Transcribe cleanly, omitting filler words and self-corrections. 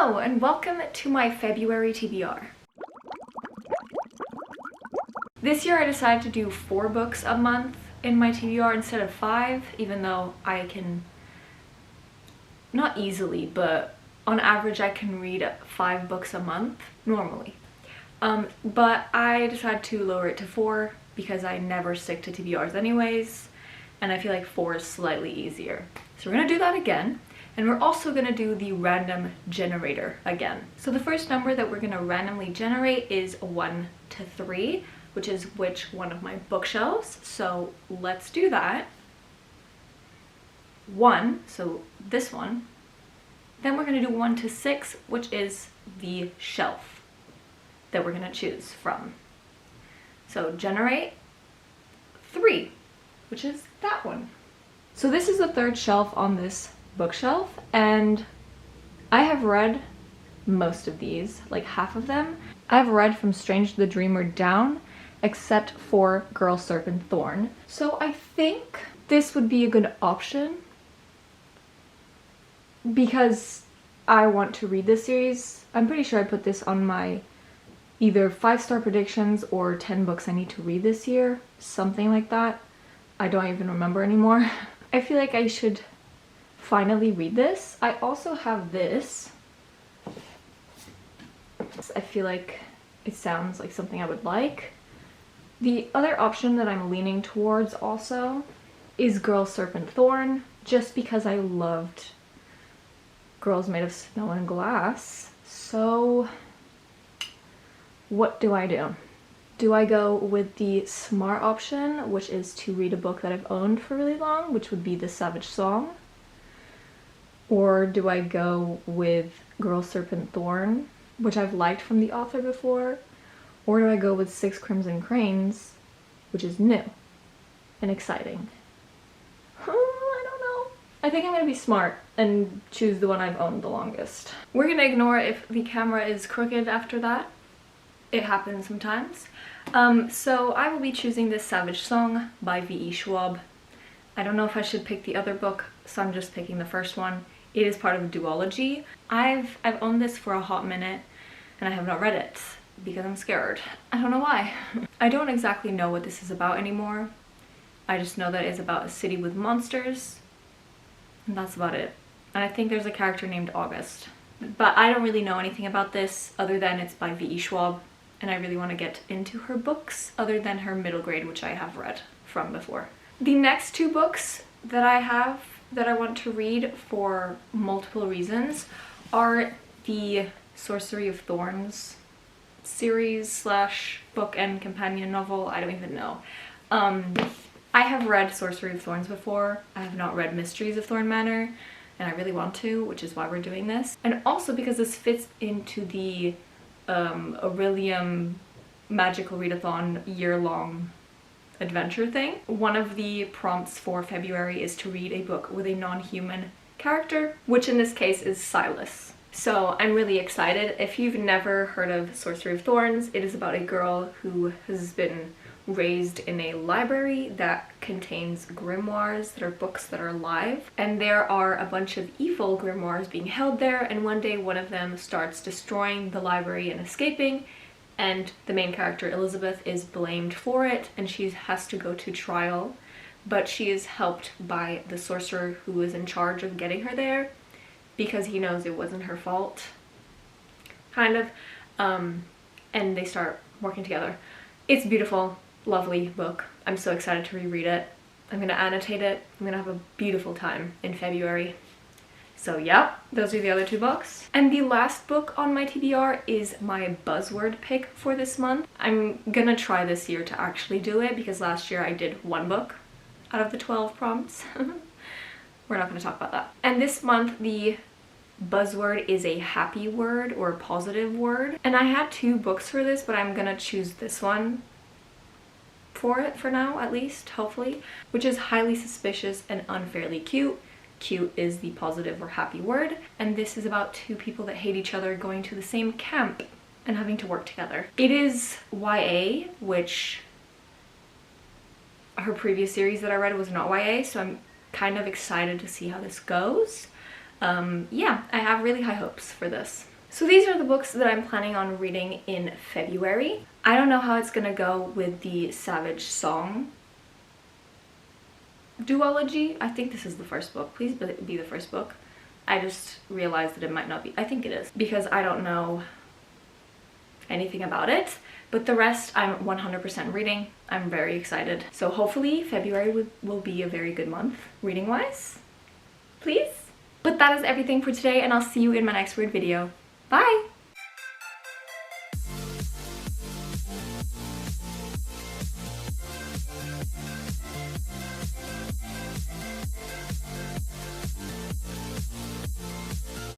Hello and welcome to my February TBR. This year I decided to do 4 books a month in my TBR instead of 5, even though I can, not easily, but on average I can read 5 books a month normally. But I decided to lower it to 4 because I never stick to TBRs anyways, and I feel like 4 is slightly easier. So we're gonna do that again. And we're also gonna do the random generator again. So the first number that we're gonna randomly generate is 1 to 3, which is which one of my bookshelves. So let's do that. 1, so this one. Then we're gonna do 1 to 6, which is the shelf that we're gonna choose from. So generate 3, which is that one. So this is the third shelf on this bookshelf, and I have read most of these, like half of them. I've read from Strange the Dreamer down, except for Girl, Serpent, Thorn. So I think this would be a good option because I want to read this series. I'm pretty sure I put this on my either 5-star predictions or 10 books I need to read this year, something like that. I don't even remember anymore. I feel like I should finally read this. I also have this. I feel like it sounds like something I would like. The other option that I'm leaning towards also is Girl, Serpent, Thorn, just because I loved Girls Made of Snow and Glass. So what do I do? Do I go with the smart option, which is to read a book that I've owned for really long, which would be The Savage Song? Or do I go with Girl, Serpent, Thorn, which I've liked from the author before? Or do I go with 6 Crimson Cranes, which is new and exciting? I don't know. I think I'm gonna be smart and choose the one I've owned the longest. We're gonna ignore if the camera is crooked after that. It happens sometimes. So I will be choosing this Savage Song by V.E. Schwab. I don't know if I should pick the other book, so I'm just picking the first one. It is part of a duology. I've owned this for a hot minute and I have not read it because I'm scared. I don't know why. I don't exactly know what this is about anymore. I just know that it's about a city with monsters and that's about it. And I think there's a character named August. But I don't really know anything about this other than it's by V.E. Schwab and I really want to get into her books other than her middle grade, which I have read from before. The next 2 books that I have that I want to read for multiple reasons are the Sorcery of Thorns series slash book and companion novel. I don't even know. I have read Sorcery of Thorns before. I have not read Mysteries of Thorn Manor and I really want to, which is why we're doing this. And also because this fits into the Aurelium Magical Readathon year-long adventure thing. One of the prompts for February is to read a book with a non-human character, which in this case is Silas. So I'm really excited. If you've never heard of Sorcery of Thorns, it is about a girl who has been raised in a library that contains grimoires that are books that are alive, and there are a bunch of evil grimoires being held there, and one day one of them starts destroying the library and escaping, and the main character Elizabeth is blamed for it and she has to go to trial, but she is helped by the sorcerer who is in charge of getting her there because he knows it wasn't her fault, kind of, and they start working together. It's a beautiful, lovely book. I'm so excited to reread it. I'm gonna annotate it. I'm gonna have a beautiful time in February. So yeah, those are the other 2 books. And the last book on my TBR is my buzzword pick for this month. I'm gonna try this year to actually do it because last year I did 1 book out of the 12 prompts. We're not gonna talk about that. And this month the buzzword is a happy word or a positive word. And I had 2 books for this, but I'm gonna choose this one for it for now, at least, hopefully, which is Highly Suspicious and Unfairly Cute. Cute is the positive or happy word, and this is about 2 people that hate each other going to the same camp and having to work together. It is YA, which her previous series that I read was not YA, so I'm kind of excited to see how this goes. Yeah, I have really high hopes for this. So these are the books that I'm planning on reading in February. I don't know how it's gonna go with the Savage Song duology. I think this is the first book. Please be the first book. I just realized that it might not be. I think it is, because I don't know anything about it. But the rest I'm 100% reading. I'm very excited. So hopefully February will be a very good month reading wise. Please. But that is everything for today, and I'll see you in my next weird video. Bye!